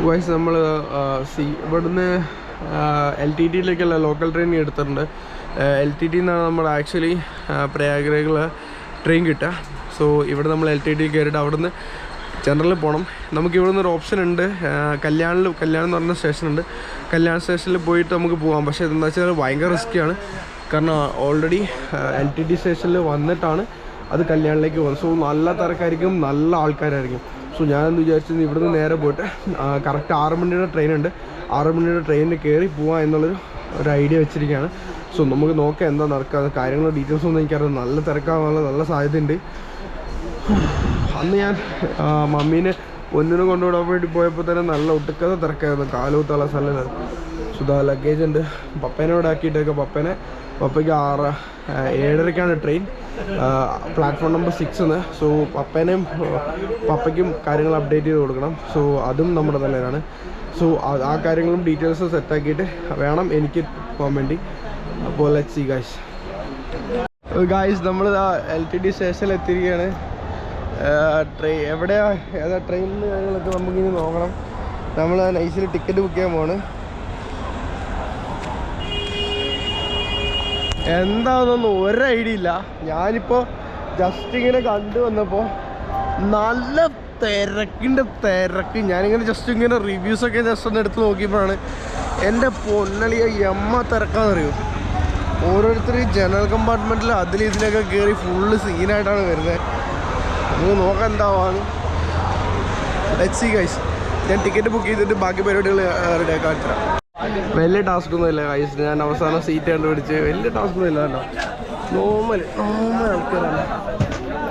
Vice നമ്മൾ ഇവിടുന്ന് LTTയിലേക്കുള്ള local train എടുത്തിട്ടുണ്ട്. LTT എന്നാണ് നമ്മൾ ആക്ച്വലി പ്രയാഗ്രാജിൽ ട്രെയിൻ കിട്ടുക. സോ ഇവിടെ നമ്മൾ LTT കയറിയിട്ട് അവിടുന്ന് ജനറലിൽ പോകണം. നമുക്കിവിടുന്ന് ഒരു ഓപ്ഷൻ ഉണ്ട്. കല്യാണം എന്ന് പറഞ്ഞ സ്റ്റേഷനുണ്ട്. കല്യാൺ സ്റ്റേഷനിൽ പോയിട്ട് നമുക്ക് പോകാം. പക്ഷേ എന്താ വെച്ചാൽ ഭയങ്കര റിസ്ക്കിയാണ്. കാരണം ഓൾറെഡി LTT സ്റ്റേഷനിൽ വന്നിട്ടാണ് അത് കല്യാണിലേക്ക് പോകുന്നത്. സോ നല്ല തിരക്കായിരിക്കും, നല്ല ആൾക്കാരായിരിക്കും. സോ ഞാനെന്ന് വിചാരിച്ചത് ഇവിടുന്ന് നേരെ പോയിട്ട് കറക്റ്റ് 6 മണിയുടെ ട്രെയിൻ ഉണ്ട്. 6 മണിയുടെ ട്രെയിനിൽ കയറി പോവാം എന്നുള്ളൊരു ഐഡിയ വെച്ചിരിക്കുകയാണ്. സോ നമുക്ക് നോക്കാം എന്താ നടക്കുക. കാര്യങ്ങളും ഡീറ്റെയിൽസ് ഒന്നും എനിക്കറിയാം. നല്ല തിരക്കാവാനുള്ള നല്ല സാധ്യതയുണ്ട്. അന്ന് ഞാൻ മമ്മീനെ ഒന്നിനും കൊണ്ടുവിടാൻ വേണ്ടി പോയപ്പോൾ തന്നെ നല്ല ഒട്ടുക്കത തിരക്കായിരുന്നു. കാലൂത്തുള്ള സ്ഥലമാണ്. സുധാ ലഗേജ് ഉണ്ട്. പപ്പേനോട് ആക്കിയിട്ടൊക്കെ പപ്പയ്ക്ക് 7:30ക്കാണ് ട്രെയിൻ, പ്ലാറ്റ്ഫോം നമ്പർ 6. സോ പപ്പയ്ക്കും കാര്യങ്ങൾ അപ്ഡേറ്റ് ചെയ്ത് കൊടുക്കണം. സോ അതും നമ്മുടെ തലയിലാണ്. സോ ആ കാര്യങ്ങളും ഡീറ്റെയിൽസ് സെറ്റാക്കിയിട്ട് വേണം എനിക്ക് പോകാൻ വേണ്ടി. അപ്പോൾ ലെറ്റ്സ് സീ ഗായ്സ് നമ്മൾ LTT സ്റ്റേഷനിൽ എത്തിയിരിക്കുകയാണ്. ഏതാ ട്രെയിൻ കാര്യങ്ങളൊക്കെ നമുക്കിനി നോക്കണം. നമ്മൾ നൈസിൽ ടിക്കറ്റ് ബുക്ക് ചെയ്യാൻ പോവാണ്. എന്താണെന്നൊന്നും ഒരു ഐഡിയ ഇല്ല. ഞാനിപ്പോൾ ജസ്റ്റ് ഇങ്ങനെ കണ്ടു വന്നപ്പോൾ നല്ല തിരക്ക്. ഞാനിങ്ങനെ ജസ്റ്റ് ഇങ്ങനെ റിവ്യൂസൊക്കെ ജസ്റ്റ് ഒന്ന് എടുത്ത് നോക്കിയപ്പോഴാണ് എൻ്റെ പൊന്നളിയ തിരക്കാന്നറിയും. ഓരോരുത്തർ ജനറൽ കമ്പാർട്ട്മെൻറ്റിൽ ഇതിലൊക്കെ കയറി ഫുള്ള് സീനായിട്ടാണ് വരുന്നത്. നമുക്ക് നോക്കാം എന്താവാണ്. Let's see guys. ഞാൻ ടിക്കറ്റ് ബുക്ക് ചെയ്തിട്ട് ബാക്കി പരിപാടികൾ റെഡിയാക്കാൻ പറ്റാം. വലിയ ടാസ്ക്കൊന്നും ഇല്ല ഗൈസ്. ഞാൻ അവസാനം സീറ്റ് കണ്ടുപിടിച്ച് വലിയ ടാസ്ക്കൊന്നും ഇല്ല കേട്ടോ. നോർമൽ ആൾക്കാരാണ്.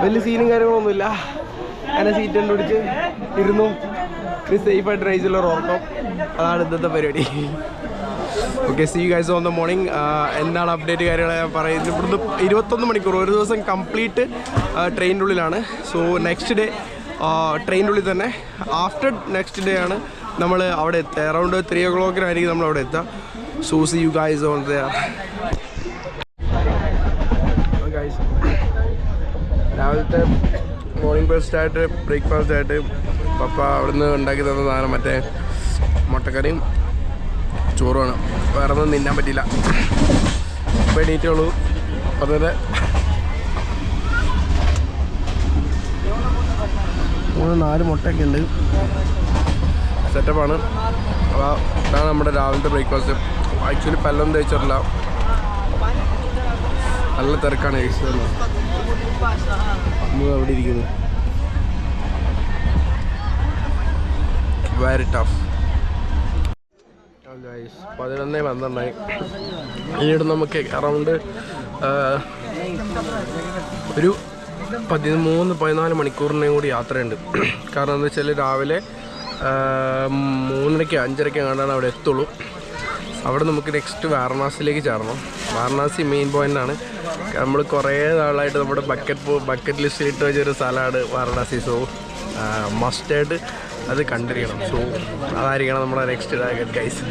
വലിയ സീനും കാര്യങ്ങളൊന്നുമില്ല. അങ്ങനെ സീറ്റ് കണ്ടുപിടിച്ച് ഇരുന്നു. സേഫായിട്ട് റൈസിലുള്ള ഉറക്കം. അതാണ് ഇന്നത്തെ പരിപാടി. Okay, see guys on the morning. എന്താണ് അപ്ഡേറ്റ് കാര്യങ്ങൾ ഞാൻ പറയുന്നത്. ഇവിടുന്ന് 21 മണിക്കൂർ ഒരു ദിവസം കംപ്ലീറ്റ് ട്രെയിനിൻ്റെ ഉള്ളിലാണ്. സോ നെക്സ്റ്റ് ഡേ ട്രെയിനിൻ്റെ ഉള്ളിൽ തന്നെ. ആഫ്റ്റർ നെക്സ്റ്റ് ഡേ ആണ് നമ്മൾ അവിടെ എത്തുക. അറൗണ്ട് 3 o'clock നമ്മൾ അവിടെ എത്തുക. So see you guys on there. Guys രാവിലത്തെ മോർണിംഗ് ബ്രേക്ക്ഫാസ്റ്റ് ആയിട്ട് പപ്പ അവിടുന്ന് ഉണ്ടാക്കി തന്ന സാധനം മറ്റേ മുട്ടക്കറിയും ചോറുമാണ്. വേറെ ഒന്നും തിന്നാൻ പറ്റില്ല. ഇപ്പോൾ എണീറ്റുള്ളൂ. അതുപോലെ 3-4 മുട്ടയൊക്കെ ഉണ്ട്. സെറ്റപ്പാണ്. അപ്പോൾ ഇതാണ് നമ്മുടെ രാവിലത്തെ ബ്രേക്ക്ഫാസ്റ്റ്. ആക്ച്വലി പല്ലൊന്നും തേച്ചിട്ടില്ല. നല്ല തിരക്കാണ് കഴിച്ചത്. നമ്മൾ അവിടെ ഇരിക്കുന്നു. Very tough guys. 11:12 ഈയിടെ നമുക്ക് അറൗണ്ട് ഒരു 13-14 മണിക്കൂറിൻ്റെയും കൂടി യാത്രയുണ്ട്. കാരണം എന്താ വെച്ചാൽ രാവിലെ 3:00-5:30 കണ്ടാണ് അവിടെ എത്തുള്ളൂ. അവിടെ നമുക്ക് നെക്സ്റ്റ് വാരണാസിയിലേക്ക് ചേർണം. വാരണാസി മെയിൻ പോയിൻ്റാണ്. നമ്മൾ കുറേ നാളായിട്ട് നമ്മുടെ ബക്കറ്റ് ലിസ്റ്റിലിട്ട് വെച്ചൊരു സ്ഥലമാണ് വാരണാസി. സോ മസ്റ്റായിട്ട് അത് കണ്ടിരിക്കണം. സോ അതായിരിക്കണം നമ്മുടെ നെക്സ്റ്റ് ടാർഗറ്റ് ഗൈസ്.